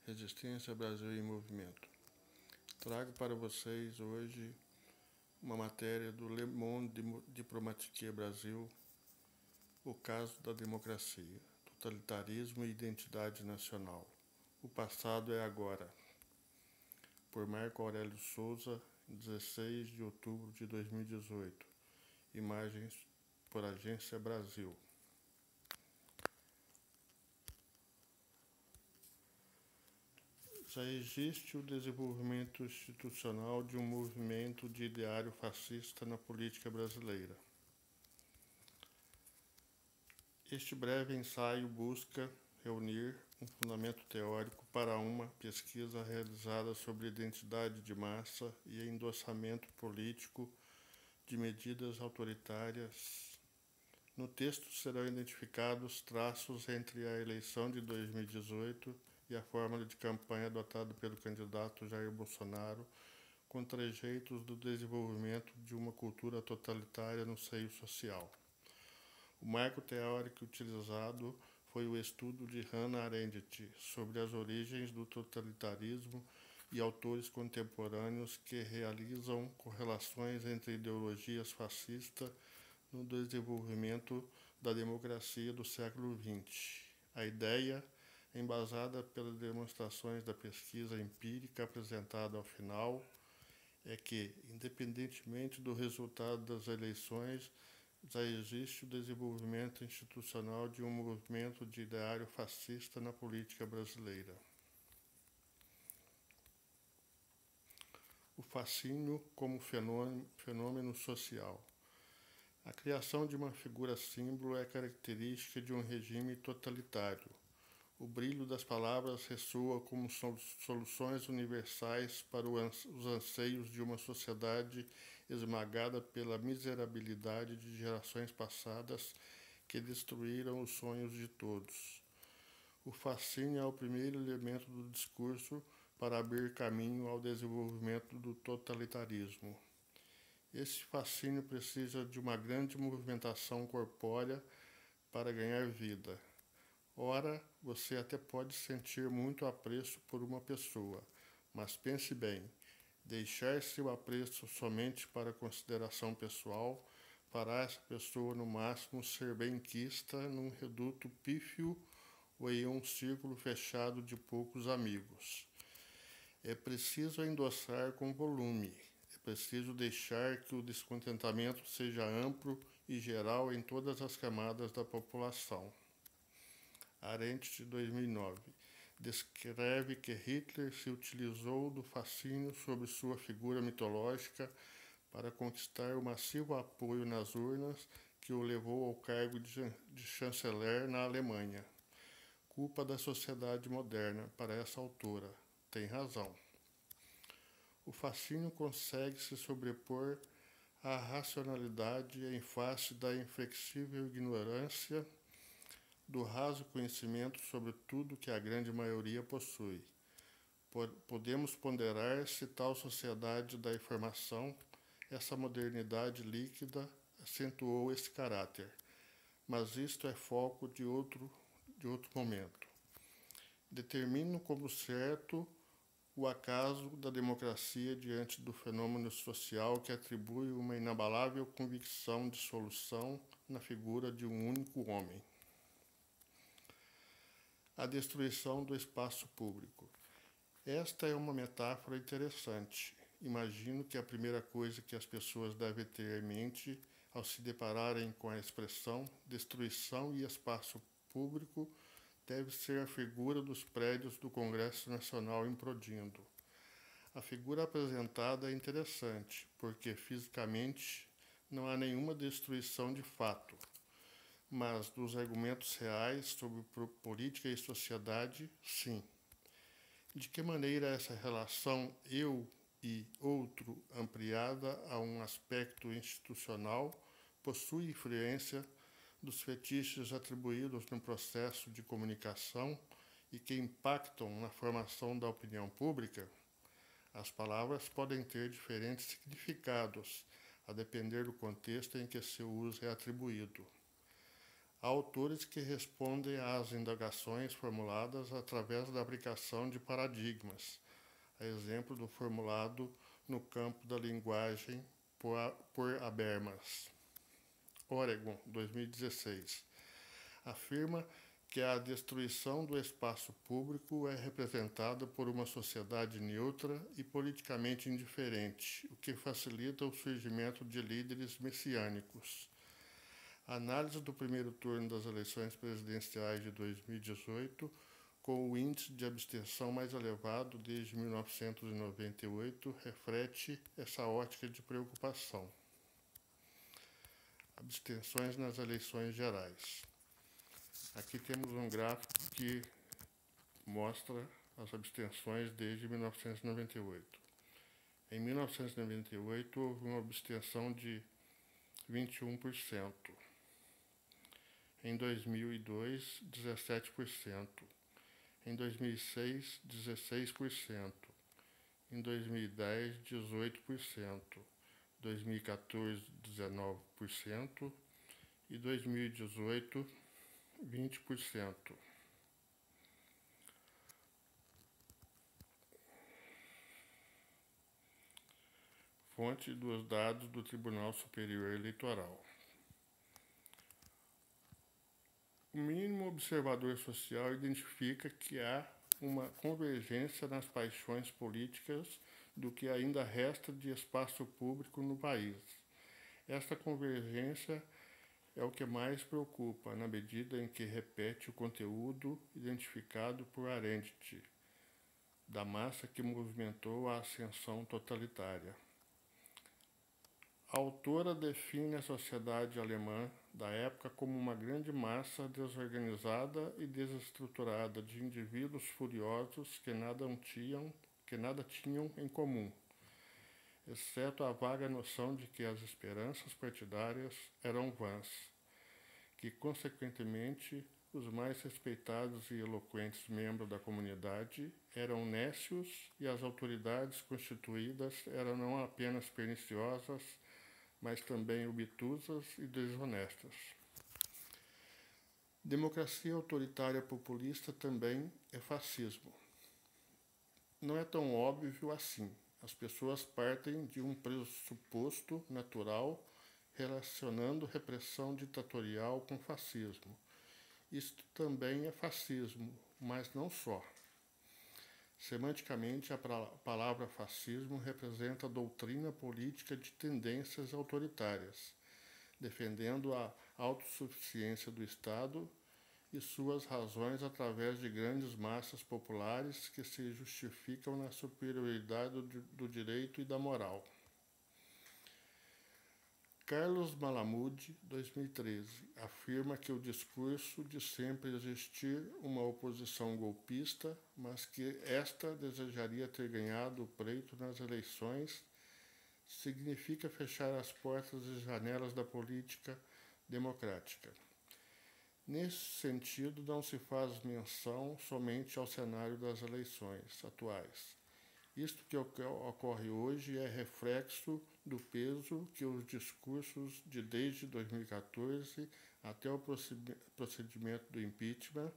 Resistência Brasil em Movimento. Trago para vocês hoje uma matéria do Le Monde Diplomatique Brasil, o caso da democracia, totalitarismo e identidade nacional. O passado é agora. Por Marco Aurélio Souza, 16 de outubro de 2018. Imagens por Agência Brasil. Já existe o desenvolvimento institucional de um movimento de ideário fascista na política brasileira. Este breve ensaio busca reunir um fundamento teórico para uma pesquisa realizada sobre identidade de massa e endossamento político de medidas autoritárias. No texto serão identificados traços entre a eleição de 2018 e a fórmula de campanha adotada pelo candidato Jair Bolsonaro, com trejeitos do desenvolvimento de uma cultura totalitária no seio social. O marco teórico utilizado foi o estudo de Hannah Arendt sobre as origens do totalitarismo e autores contemporâneos que realizam correlações entre ideologias fascistas no desenvolvimento da democracia do século XX. A ideia, embasada pelas demonstrações da pesquisa empírica apresentada ao final, é que, independentemente do resultado das eleições, já existe o desenvolvimento institucional de um movimento de ideário fascista na política brasileira. O fascínio como fenômeno social. A criação de uma figura símbolo é característica de um regime totalitário. O brilho das palavras ressoa como soluções universais para os anseios de uma sociedade esmagada pela miserabilidade de gerações passadas que destruíram os sonhos de todos. O fascínio é o primeiro elemento do discurso para abrir caminho ao desenvolvimento do totalitarismo. Esse fascínio precisa de uma grande movimentação corpórea para ganhar vida. Ora, você até pode sentir muito apreço por uma pessoa, mas pense bem, deixar seu apreço somente para consideração pessoal fará essa pessoa no máximo ser benquista num reduto pífio ou em um círculo fechado de poucos amigos. É preciso endossar com volume, é preciso deixar que o descontentamento seja amplo e geral em todas as camadas da população. Arendt, de 2009, descreve que Hitler se utilizou do fascínio sobre sua figura mitológica para conquistar o massivo apoio nas urnas que o levou ao cargo de chanceler na Alemanha. Culpa da sociedade moderna, para essa autora. Tem razão. O fascínio consegue se sobrepor à racionalidade em face da inflexível ignorância do raso conhecimento sobre tudo que a grande maioria possui. Podemos ponderar se tal sociedade da informação, essa modernidade líquida, acentuou esse caráter, mas isto é foco de outro momento. Determino como certo o acaso da democracia diante do fenômeno social que atribui uma inabalável convicção de solução na figura de um único homem. A destruição do espaço público. Esta é uma metáfora interessante. Imagino que a primeira coisa que as pessoas devem ter em mente ao se depararem com a expressão destruição e espaço público deve ser a figura dos prédios do Congresso Nacional implodindo. A figura apresentada é interessante, porque fisicamente não há nenhuma destruição de fato, mas dos argumentos reais sobre política e sociedade, sim. De que maneira essa relação eu e outro, ampliada a um aspecto institucional, possui influência dos fetiches atribuídos no processo de comunicação e que impactam na formação da opinião pública? As palavras podem ter diferentes significados, a depender do contexto em que seu uso é atribuído. Há autores que respondem às indagações formuladas através da aplicação de paradigmas, a exemplo do formulado no campo da linguagem por Habermas, Oregon, 2016. Afirma que a destruição do espaço público é representada por uma sociedade neutra e politicamente indiferente, o que facilita o surgimento de líderes messiânicos. A análise do primeiro turno das eleições presidenciais de 2018, com o índice de abstenção mais elevado desde 1998, reflete essa ótica de preocupação. Abstenções nas eleições gerais. Aqui temos um gráfico que mostra as abstenções desde 1998. Em 1998, houve uma abstenção de 21%. Em 2002, 17%. Em 2006, 16%. Em 2010, 18%. 2014, 19%. E 2018, 20%. Fonte dos dados do Tribunal Superior Eleitoral. O mínimo observador social identifica que há uma convergência nas paixões políticas do que ainda resta de espaço público no país. Esta convergência é o que mais preocupa, na medida em que repete o conteúdo identificado por Arendt, da massa que movimentou a ascensão totalitária. A autora define a sociedade alemã da época como uma grande massa desorganizada e desestruturada de indivíduos furiosos que nada tinham em comum, exceto a vaga noção de que as esperanças partidárias eram vãs, que, consequentemente, os mais respeitados e eloquentes membros da comunidade eram nécios e as autoridades constituídas eram não apenas perniciosas, mas também obtusas e desonestas. Democracia autoritária populista também é fascismo. Não é tão óbvio assim. As pessoas partem de um pressuposto natural relacionando repressão ditatorial com fascismo. Isto também é fascismo, mas não só. Semanticamente, a palavra fascismo representa a doutrina política de tendências autoritárias, defendendo a autossuficiência do Estado e suas razões através de grandes massas populares que se justificam na superioridade do direito e da moral. Carlos Malamud, 2013, afirma que o discurso de sempre existir uma oposição golpista, mas que esta desejaria ter ganhado o pleito nas eleições, significa fechar as portas e janelas da política democrática. Nesse sentido, não se faz menção somente ao cenário das eleições atuais. Isto que ocorre hoje é reflexo do peso que os discursos de desde 2014 até o procedimento do impeachment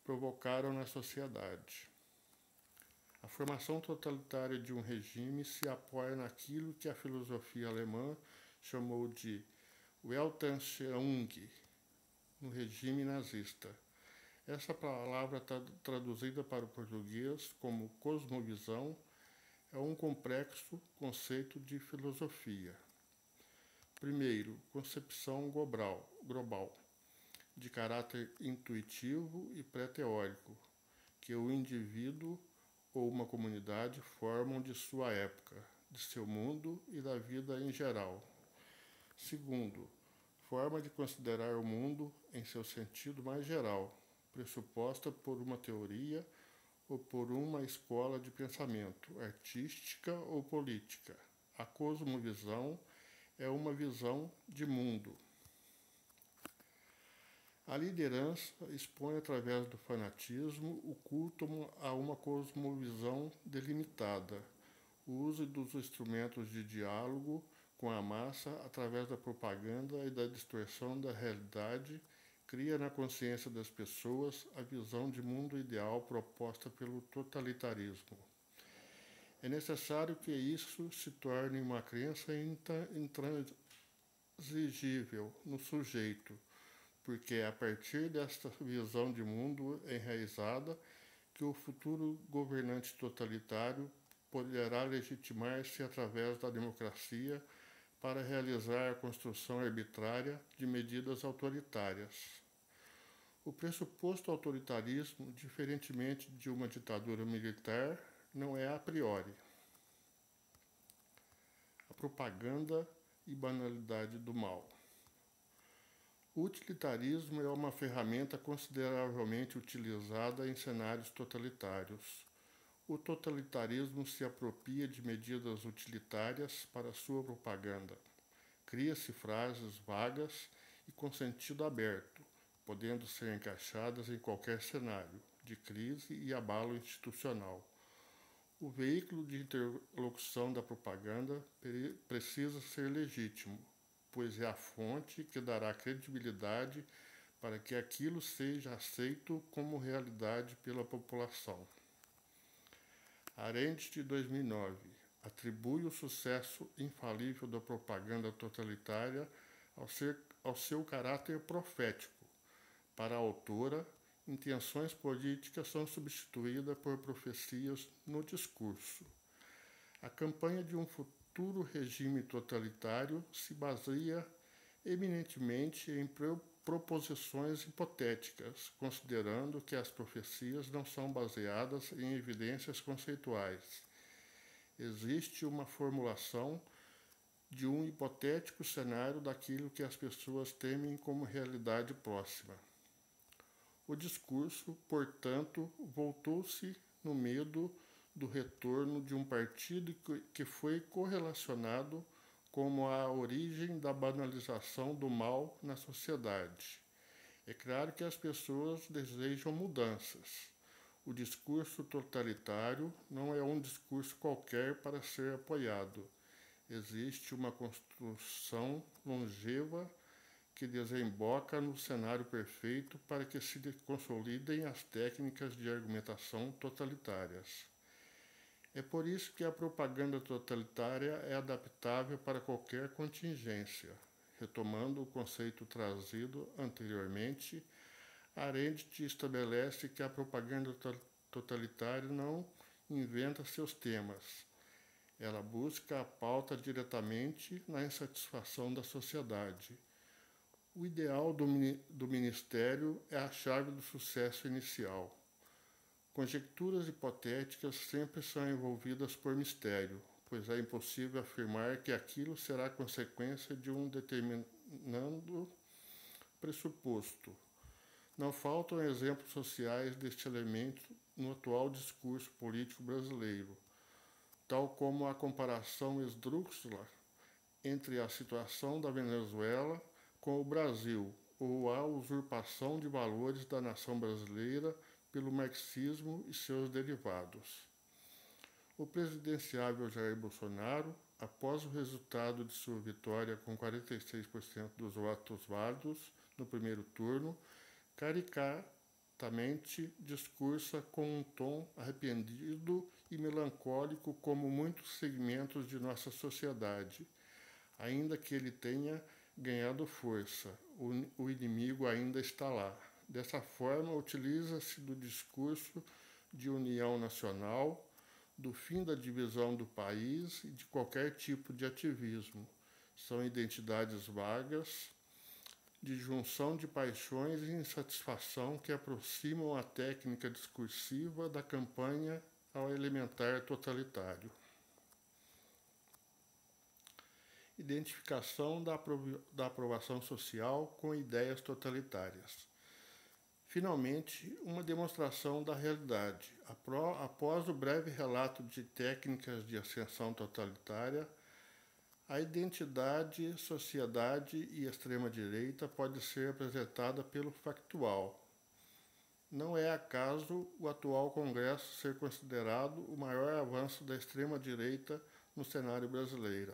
provocaram na sociedade. A formação totalitária de um regime se apoia naquilo que a filosofia alemã chamou de Weltanschauung, no regime nazista. Essa palavra traduzida para o português como cosmovisão é um complexo conceito de filosofia. Primeiro, concepção global, de caráter intuitivo e pré-teórico, que o indivíduo ou uma comunidade formam de sua época, de seu mundo e da vida em geral. Segundo, forma de considerar o mundo em seu sentido mais geral, pressuposta por uma teoria ou por uma escola de pensamento, artística ou política. A cosmovisão é uma visão de mundo. A liderança expõe através do fanatismo o culto a uma cosmovisão delimitada, o uso dos instrumentos de diálogo com a massa através da propaganda e da distorção da realidade cria na consciência das pessoas a visão de mundo ideal proposta pelo totalitarismo. É necessário que isso se torne uma crença intransigível no sujeito, porque é a partir desta visão de mundo enraizada que o futuro governante totalitário poderá legitimar-se através da democracia para realizar a construção arbitrária de medidas autoritárias. O pressuposto autoritarismo, diferentemente de uma ditadura militar, não é a priori. A propaganda e banalidade do mal. O utilitarismo é uma ferramenta consideravelmente utilizada em cenários totalitários. O totalitarismo se apropria de medidas utilitárias para sua propaganda. Cria-se frases vagas e com sentido aberto, podendo ser encaixadas em qualquer cenário de crise e abalo institucional. O veículo de interlocução da propaganda precisa ser legítimo, pois é a fonte que dará credibilidade para que aquilo seja aceito como realidade pela população. Arendt, de 2009, atribui o sucesso infalível da propaganda totalitária ao seu caráter profético. Para a autora, intenções políticas são substituídas por profecias no discurso. A campanha de um futuro regime totalitário se baseia eminentemente em proposições hipotéticas, considerando que as profecias não são baseadas em evidências conceituais. Existe uma formulação de um hipotético cenário daquilo que as pessoas temem como realidade próxima. O discurso, portanto, voltou-se no medo do retorno de um partido que foi correlacionado como a origem da banalização do mal na sociedade. É claro que as pessoas desejam mudanças. O discurso totalitário não é um discurso qualquer para ser apoiado. Existe uma construção longeva que desemboca no cenário perfeito para que se consolidem as técnicas de argumentação totalitárias. É por isso que a propaganda totalitária é adaptável para qualquer contingência. Retomando o conceito trazido anteriormente, Arendt estabelece que a propaganda totalitária não inventa seus temas. Ela busca a pauta diretamente na insatisfação da sociedade. O ideal do ministério é a chave do sucesso inicial. Conjecturas hipotéticas sempre são envolvidas por mistério, pois é impossível afirmar que aquilo será consequência de um determinado pressuposto. Não faltam exemplos sociais deste elemento no atual discurso político brasileiro, tal como a comparação esdrúxula entre a situação da Venezuela com o Brasil, ou a usurpação de valores da nação brasileira pelo marxismo e seus derivados. O presidenciável Jair Bolsonaro, após o resultado de sua vitória com 46% dos votos válidos no primeiro turno, caricatamente discursa com um tom arrependido e melancólico como muitos segmentos de nossa sociedade. Ainda que ele tenha ganhado força, o inimigo ainda está lá. Dessa forma, utiliza-se do discurso de união nacional, do fim da divisão do país e de qualquer tipo de ativismo. São identidades vagas, de junção de paixões e insatisfação que aproximam a técnica discursiva da campanha ao elementar totalitário. Identificação da aprovação social com ideias totalitárias. Finalmente, uma demonstração da realidade. Após o breve relato de técnicas de ascensão totalitária, a identidade, sociedade e extrema-direita pode ser apresentada pelo factual. Não é acaso o atual Congresso ser considerado o maior avanço da extrema-direita no cenário brasileiro.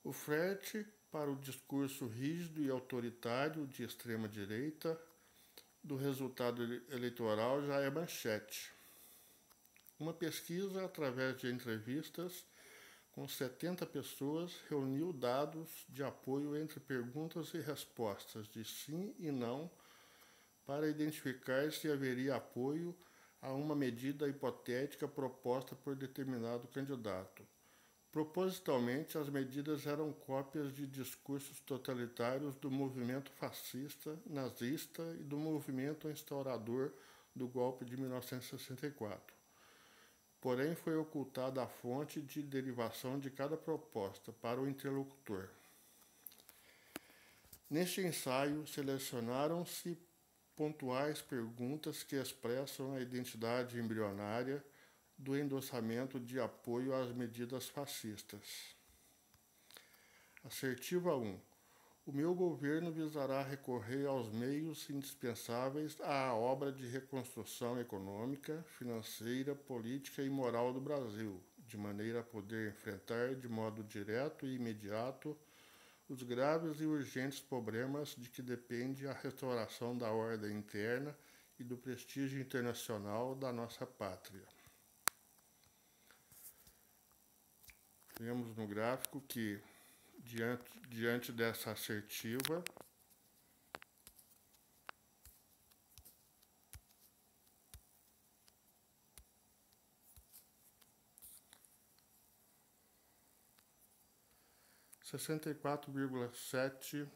O flerte para o discurso rígido e autoritário de extrema-direita do resultado eleitoral já é manchete. Uma pesquisa, através de entrevistas com 70 pessoas, reuniu dados de apoio entre perguntas e respostas de sim e não para identificar se haveria apoio a uma medida hipotética proposta por determinado candidato. Propositalmente, as medidas eram cópias de discursos totalitários do movimento fascista, nazista e do movimento instaurador do golpe de 1964. Porém, foi ocultada a fonte de derivação de cada proposta para o interlocutor. Neste ensaio, selecionaram-se pontuais perguntas que expressam a identidade embrionária do endossamento de apoio às medidas fascistas. Assertiva 1. O meu governo visará recorrer aos meios indispensáveis à obra de reconstrução econômica, financeira, política e moral do Brasil, de maneira a poder enfrentar de modo direto e imediato os graves e urgentes problemas de que depende a restauração da ordem interna e do prestígio internacional da nossa pátria. Vemos no gráfico que, diante dessa assertiva, sessenta e quatro vírgula sete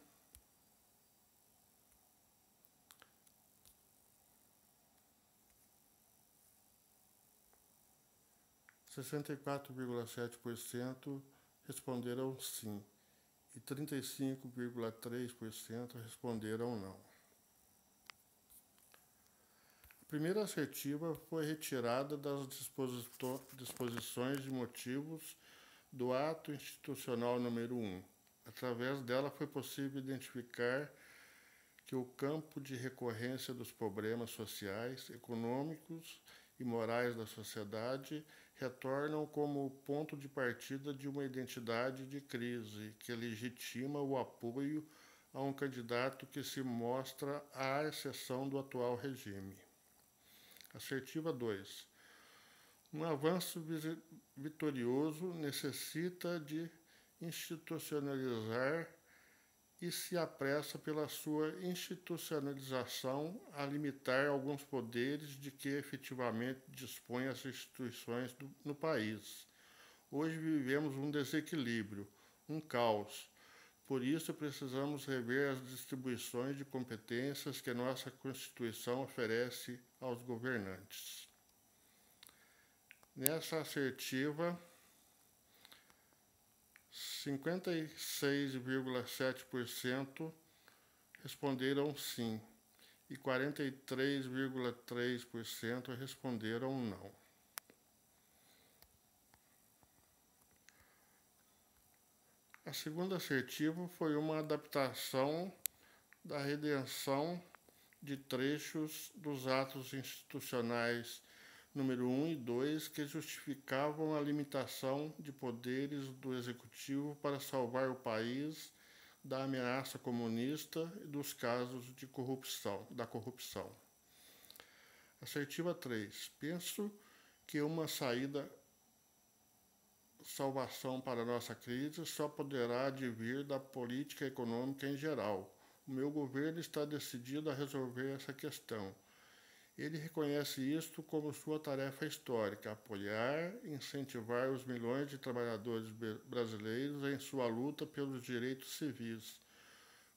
responderam sim e 35,3% responderam não. A primeira assertiva foi retirada das disposições de motivos do ato institucional número 1. Através dela foi possível identificar que o campo de recorrência dos problemas sociais, econômicos e morais da sociedade retornam como o ponto de partida de uma identidade de crise que legitima o apoio a um candidato que se mostra à exceção do atual regime. Assertiva 2. Um avanço vitorioso necessita de institucionalizar e se apressa pela sua institucionalização a limitar alguns poderes de que efetivamente dispõem as instituições no país. Hoje vivemos um desequilíbrio, um caos. Por isso, precisamos rever as distribuições de competências que nossa Constituição oferece aos governantes. Nessa assertiva, 56,7% responderam sim e 43,3% responderam não. A segunda assertiva foi uma adaptação da redenção de trechos dos atos institucionais número 1 e 2, que justificavam a limitação de poderes do Executivo para salvar o país da ameaça comunista e dos casos de corrupção. Assertiva 3. Penso que uma salvação para a nossa crise só poderá advir da política econômica em geral. O meu governo está decidido a resolver essa questão. Ele reconhece isto como sua tarefa histórica, apoiar e incentivar os milhões de trabalhadores brasileiros em sua luta pelos direitos civis.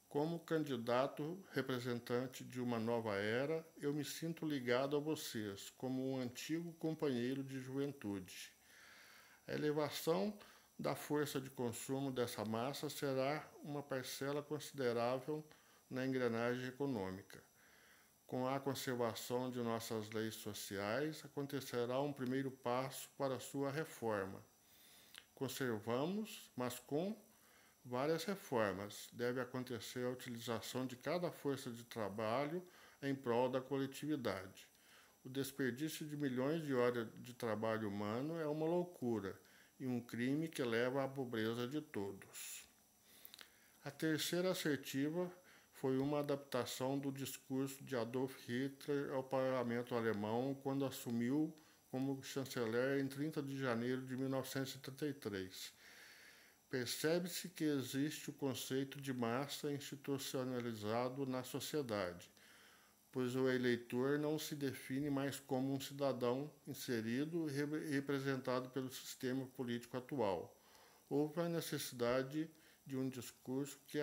Como candidato representante de uma nova era, eu me sinto ligado a vocês, como um antigo companheiro de juventude. A elevação da força de consumo dessa massa será uma parcela considerável na engrenagem econômica. Com a conservação de nossas leis sociais, acontecerá um primeiro passo para sua reforma. Conservamos, mas com várias reformas. Deve acontecer a utilização de cada força de trabalho em prol da coletividade. O desperdício de milhões de horas de trabalho humano é uma loucura e um crime que leva à pobreza de todos. A terceira assertiva foi uma adaptação do discurso de Adolf Hitler ao parlamento alemão quando assumiu como chanceler em 30 de janeiro de 1973. Percebe-se que existe o conceito de massa institucionalizado na sociedade, pois o eleitor não se define mais como um cidadão inserido e representado pelo sistema político atual. Houve a necessidade de um discurso que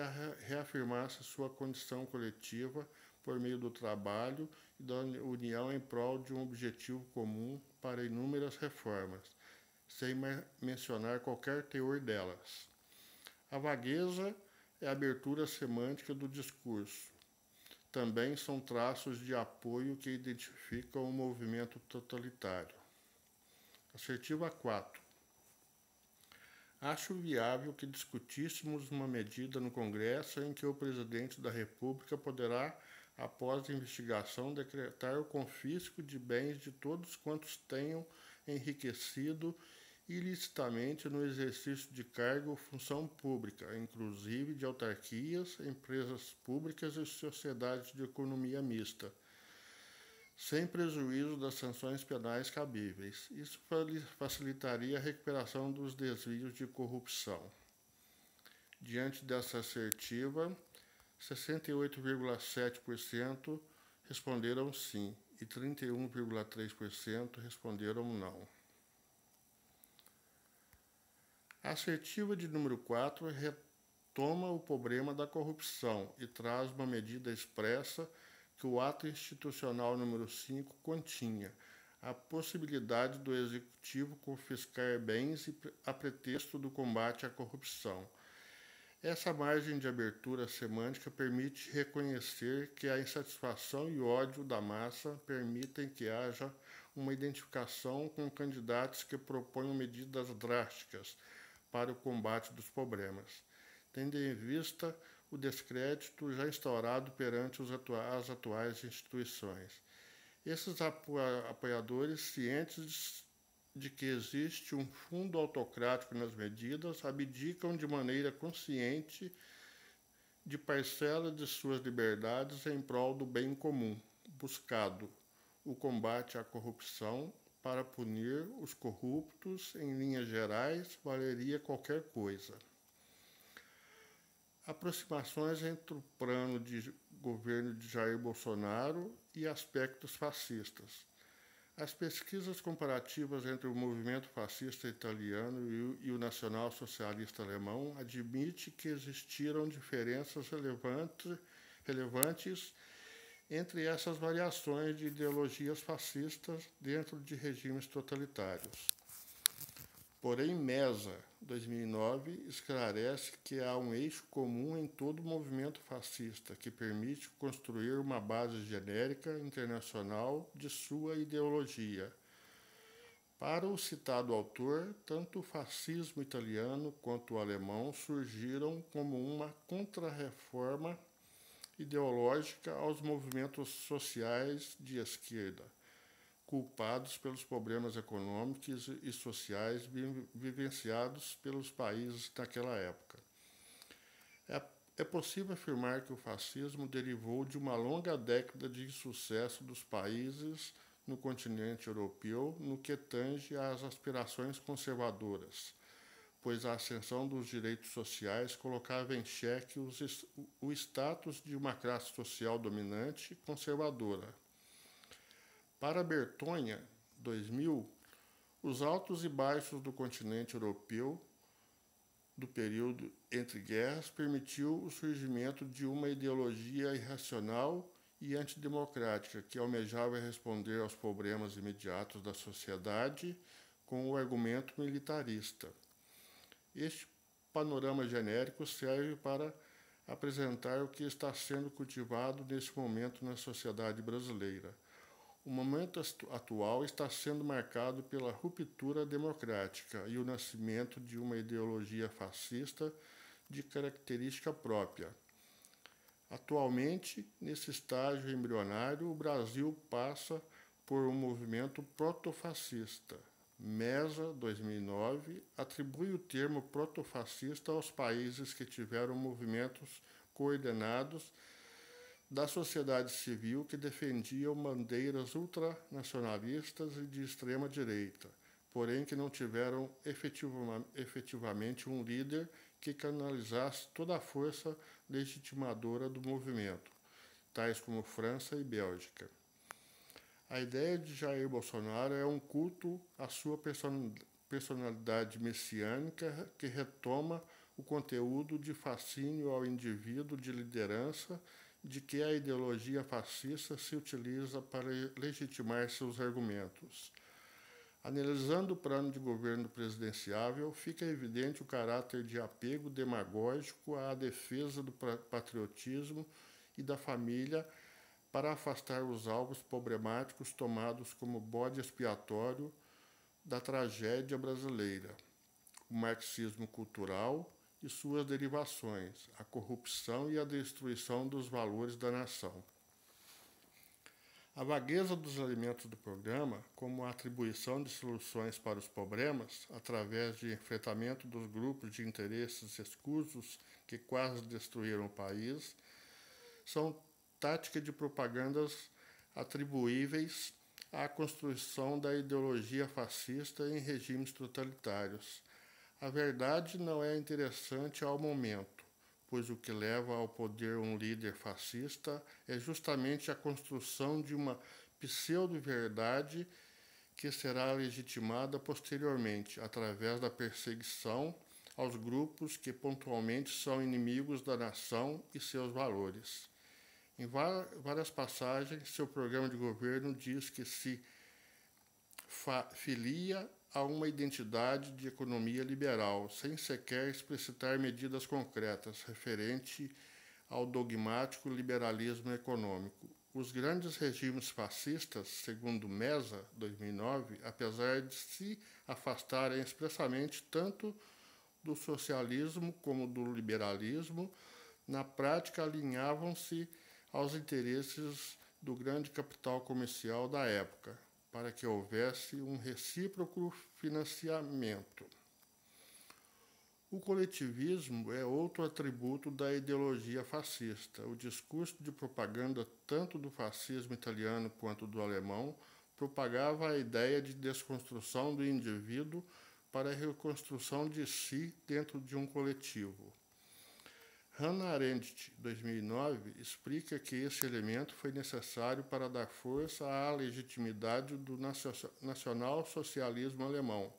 reafirmasse sua condição coletiva por meio do trabalho e da união em prol de um objetivo comum para inúmeras reformas, sem mencionar qualquer teor delas. A vagueza é a abertura semântica do discurso. Também são traços de apoio que identificam o movimento totalitário. Assertiva 4. Acho viável que discutíssemos uma medida no Congresso em que o presidente da República poderá, após a investigação, decretar o confisco de bens de todos quantos tenham enriquecido ilicitamente no exercício de cargo ou função pública, inclusive de autarquias, empresas públicas e sociedades de economia mista, sem prejuízo das sanções penais cabíveis. Isso facilitaria a recuperação dos desvios de corrupção. Diante dessa assertiva, 68,7% responderam sim e 31,3% responderam não. A assertiva de número 4 retoma o problema da corrupção e traz uma medida expressa que o ato institucional número 5 continha, a possibilidade do Executivo confiscar bens a pretexto do combate à corrupção. Essa margem de abertura semântica permite reconhecer que a insatisfação e ódio da massa permitem que haja uma identificação com candidatos que proponham medidas drásticas para o combate dos problemas, tendo em vista o descrédito já instaurado perante as atuais instituições. Esses apoiadores, cientes de que existe um fundo autocrático nas medidas, abdicam de maneira consciente de parcela de suas liberdades em prol do bem comum, buscado o combate à corrupção. Para punir os corruptos, em linhas gerais, valeria qualquer coisa. Aproximações entre o plano de governo de Jair Bolsonaro e aspectos fascistas. As pesquisas comparativas entre o movimento fascista italiano e o nacional-socialista alemão admitem que existiram diferenças relevantes entre essas variações de ideologias fascistas dentro de regimes totalitários. Porém, Mesa, 2009, esclarece que há um eixo comum em todo o movimento fascista, que permite construir uma base genérica internacional de sua ideologia. Para o citado autor, tanto o fascismo italiano quanto o alemão surgiram como uma contrarreforma ideológica aos movimentos sociais de esquerda, culpados pelos problemas econômicos e sociais vivenciados pelos países naquela época. É possível afirmar que o fascismo derivou de uma longa década de insucesso dos países no continente europeu no que tange às aspirações conservadoras, pois a ascensão dos direitos sociais colocava em xeque o status de uma classe social dominante e conservadora. Para Bertonha, 2000, os altos e baixos do continente europeu do período entre guerras permitiu o surgimento de uma ideologia irracional e antidemocrática que almejava responder aos problemas imediatos da sociedade com o argumento militarista. Este panorama genérico serve para apresentar o que está sendo cultivado nesse momento na sociedade brasileira. O momento atual está sendo marcado pela ruptura democrática e o nascimento de uma ideologia fascista de característica própria. Atualmente, nesse estágio embrionário, o Brasil passa por um movimento protofascista, Mesa, 2009, atribui o termo protofascista aos países que tiveram movimentos coordenados da sociedade civil que defendiam bandeiras ultranacionalistas e de extrema direita, porém que não tiveram efetivamente um líder que canalizasse toda a força legitimadora do movimento, tais como França e Bélgica. A ideia de Jair Bolsonaro é um culto à sua personalidade messiânica que retoma o conteúdo de fascínio ao indivíduo de liderança de que a ideologia fascista se utiliza para legitimar seus argumentos. Analisando o plano de governo presidenciável, fica evidente o caráter de apego demagógico à defesa do patriotismo e da família para afastar os alvos problemáticos tomados como bode expiatório da tragédia brasileira, o marxismo cultural e suas derivações, a corrupção e a destruição dos valores da nação. A vagueza dos elementos do programa, como a atribuição de soluções para os problemas, através de enfrentamento dos grupos de interesses escusos que quase destruíram o país, são táticas de propagandas atribuíveis à construção da ideologia fascista em regimes totalitários. A verdade não é interessante ao momento, pois o que leva ao poder um líder fascista é justamente a construção de uma pseudo-verdade que será legitimada posteriormente, através da perseguição aos grupos que pontualmente são inimigos da nação e seus valores. Em várias passagens, seu programa de governo diz que se filia a uma identidade de economia liberal, sem sequer explicitar medidas concretas referente ao dogmático liberalismo econômico. Os grandes regimes fascistas, segundo Mesa, 2009, apesar de se afastarem expressamente tanto do socialismo como do liberalismo, na prática alinhavam-se aos interesses do grande capital comercial da época, para que houvesse um recíproco financiamento. O coletivismo é outro atributo da ideologia fascista. O discurso de propaganda, tanto do fascismo italiano quanto do alemão, propagava a ideia de desconstrução do indivíduo para a reconstrução de si dentro de um coletivo. Hannah Arendt, 2009, explica que esse elemento foi necessário para dar força à legitimidade do nacional-socialismo alemão,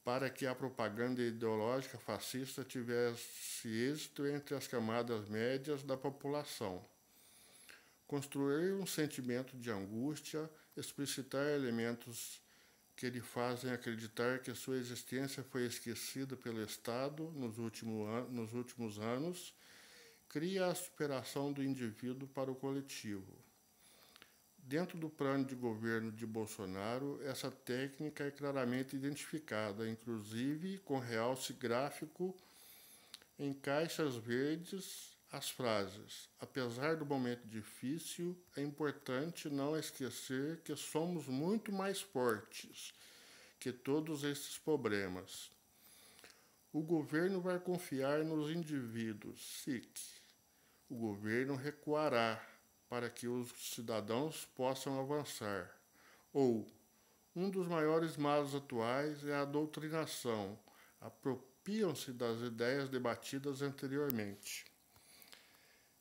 para que a propaganda ideológica fascista tivesse êxito entre as camadas médias da população. Construir um sentimento de angústia, explicitar elementos que lhe fazem acreditar que sua existência foi esquecida pelo Estado nos últimos anos, cria a superação do indivíduo para o coletivo. Dentro do plano de governo de Bolsonaro, essa técnica é claramente identificada, inclusive com realce gráfico em caixas verdes as frases: apesar do momento difícil, é importante não esquecer que somos muito mais fortes que todos esses problemas. O governo vai confiar nos indivíduos, SIC. O governo recuará para que os cidadãos possam avançar. Ou, um dos maiores males atuais é a doutrinação. Apropriam-se das ideias debatidas anteriormente.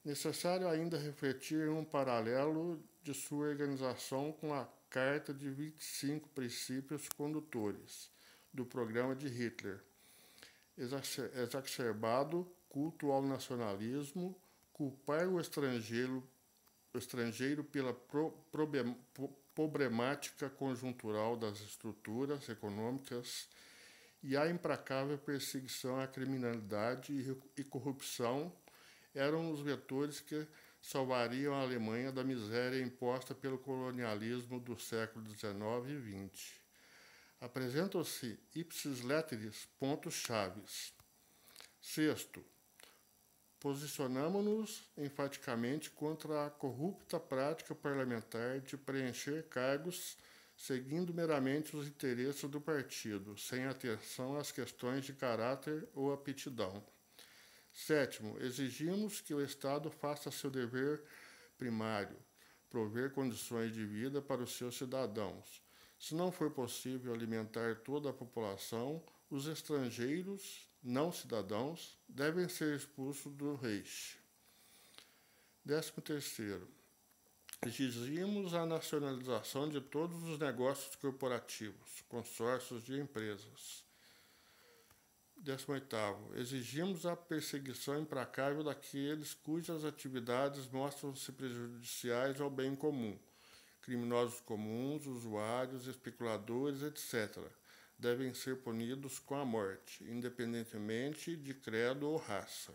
Necessário ainda refletir em um paralelo de sua organização com a Carta de 25 Princípios Condutores do programa de Hitler. Exacerbado culto ao nacionalismo, culpar o estrangeiro pela problemática conjuntural das estruturas econômicas e a implacável perseguição à criminalidade e corrupção eram os vetores que salvariam a Alemanha da miséria imposta pelo colonialismo do século XIX e XX. Apresentam-se ipsis litteris pontos-chaves. Sexto, posicionamos-nos enfaticamente contra a corrupta prática parlamentar de preencher cargos seguindo meramente os interesses do partido, sem atenção às questões de caráter ou aptidão. Sétimo, exigimos que o Estado faça seu dever primário, prover condições de vida para os seus cidadãos. Se não for possível alimentar toda a população, os estrangeiros, não cidadãos, devem ser expulsos do Reich. 13º, exigimos a nacionalização de todos os negócios corporativos, consórcios de empresas. 18º, exigimos a perseguição implacável daqueles cujas atividades mostram-se prejudiciais ao bem comum, criminosos comuns, usuários, especuladores, etc. Devem ser punidos com a morte, independentemente de credo ou raça.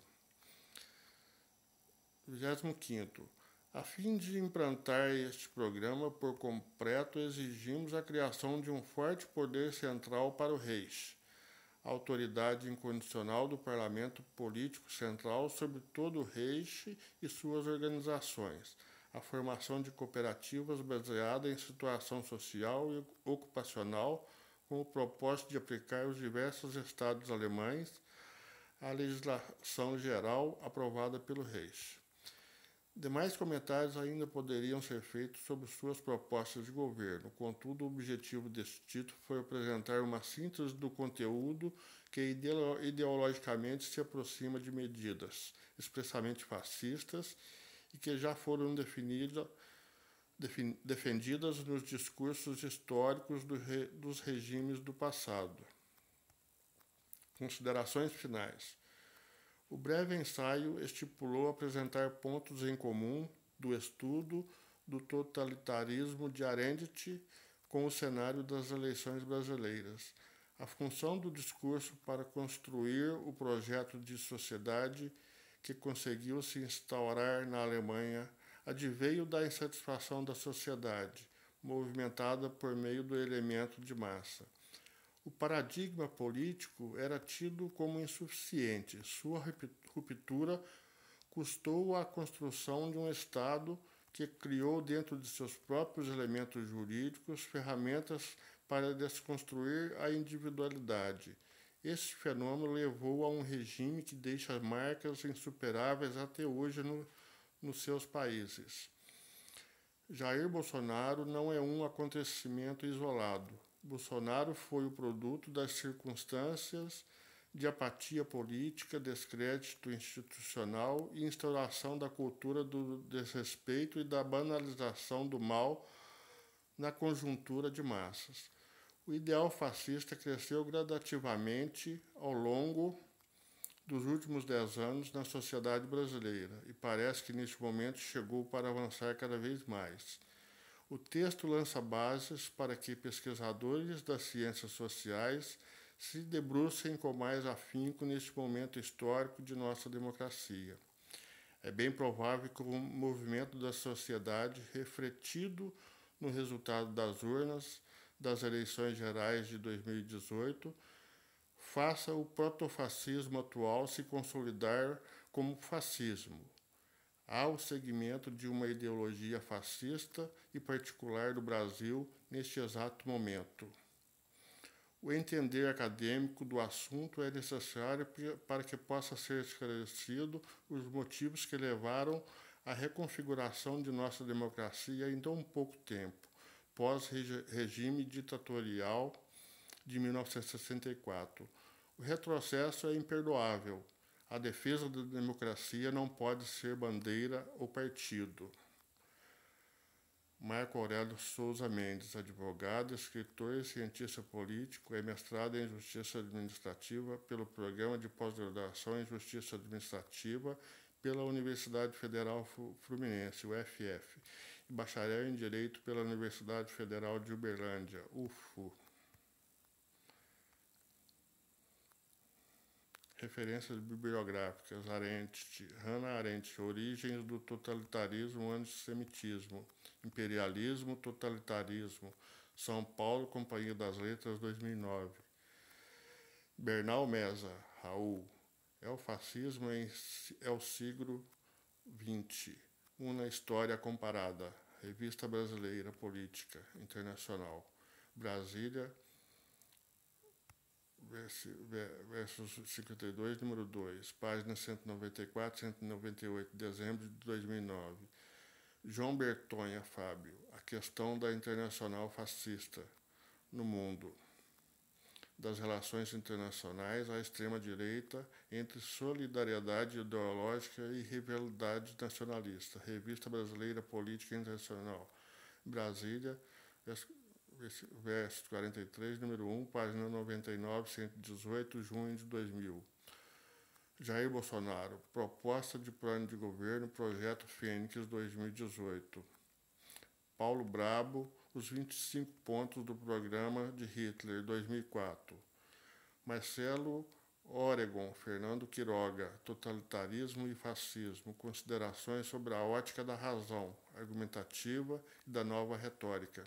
25º, a fim de implantar este programa por completo, exigimos a criação de um forte poder central para o Reich, a autoridade incondicional do Parlamento Político Central sobre todo o Reich e suas organizações, a formação de cooperativas baseadas em situação social e ocupacional, com o propósito de aplicar os diversos estados alemães à legislação geral aprovada pelo Reich. Demais comentários ainda poderiam ser feitos sobre suas propostas de governo, contudo, o objetivo deste título foi apresentar uma síntese do conteúdo que ideologicamente se aproxima de medidas expressamente fascistas e que já foram defendidas nos discursos históricos dos regimes do passado. Considerações finais. O breve ensaio estipulou apresentar pontos em comum do estudo do totalitarismo de Arendt com o cenário das eleições brasileiras. A função do discurso para construir o projeto de sociedade que conseguiu se instaurar na Alemanha adveio da insatisfação da sociedade, movimentada por meio do elemento de massa. O paradigma político era tido como insuficiente. Sua ruptura custou a construção de um Estado que criou dentro de seus próprios elementos jurídicos ferramentas para desconstruir a individualidade. Este fenômeno levou a um regime que deixa marcas insuperáveis até hoje nos seus países. Jair Bolsonaro não é um acontecimento isolado. Bolsonaro foi o produto das circunstâncias de apatia política, descrédito institucional e instauração da cultura do desrespeito e da banalização do mal na conjuntura de massas. O ideal fascista cresceu gradativamente ao longo dos últimos 10 anos na sociedade brasileira e parece que neste momento chegou para avançar cada vez mais. O texto lança bases para que pesquisadores das ciências sociais se debrucem com mais afinco neste momento histórico de nossa democracia. É bem provável que o movimento da sociedade, refletido no resultado das urnas das eleições gerais de 2018, faça o protofascismo atual se consolidar como fascismo. Há o segmento de uma ideologia fascista e particular do Brasil neste exato momento. O entender acadêmico do assunto é necessário para que possa ser esclarecido os motivos que levaram à reconfiguração de nossa democracia em tão pouco tempo, pós-regime ditatorial de 1964. O retrocesso é imperdoável. A defesa da democracia não pode ser bandeira ou partido. Marco Aurélio Souza Mendes, advogado, escritor e cientista político, é mestrado em Justiça Administrativa pelo Programa de Pós-Graduação em Justiça Administrativa pela Universidade Federal Fluminense, UFF, e bacharel em Direito pela Universidade Federal de Uberlândia, UFU. Referências bibliográficas: Hannah Arendt, Origens do Totalitarismo, Antissemitismo, Imperialismo, Totalitarismo, São Paulo, Companhia das Letras, 2009. Bernal Meza, Raul, É o Fascismo é o Siglo XX, uma história comparada, Revista Brasileira Política Internacional, Brasília, versos 52, número 2, páginas 194 e 198, dezembro de 2009. João Bertonha, Fábio, A Questão da Internacional Fascista no Mundo, das Relações Internacionais à Extrema-Direita, entre solidariedade ideológica e rivalidade nacionalista, Revista Brasileira Política Internacional, Brasília, verso 43, número 1, página 99, 118, junho de 2000. Jair Bolsonaro, Proposta de Plano de Governo, Projeto Fênix 2018. Paulo Brabo, Os 25 Pontos do Programa de Hitler 2004. Marcelo Oregon, Fernando Quiroga, Totalitarismo e Fascismo, Considerações sobre a ótica da razão argumentativa e da nova retórica.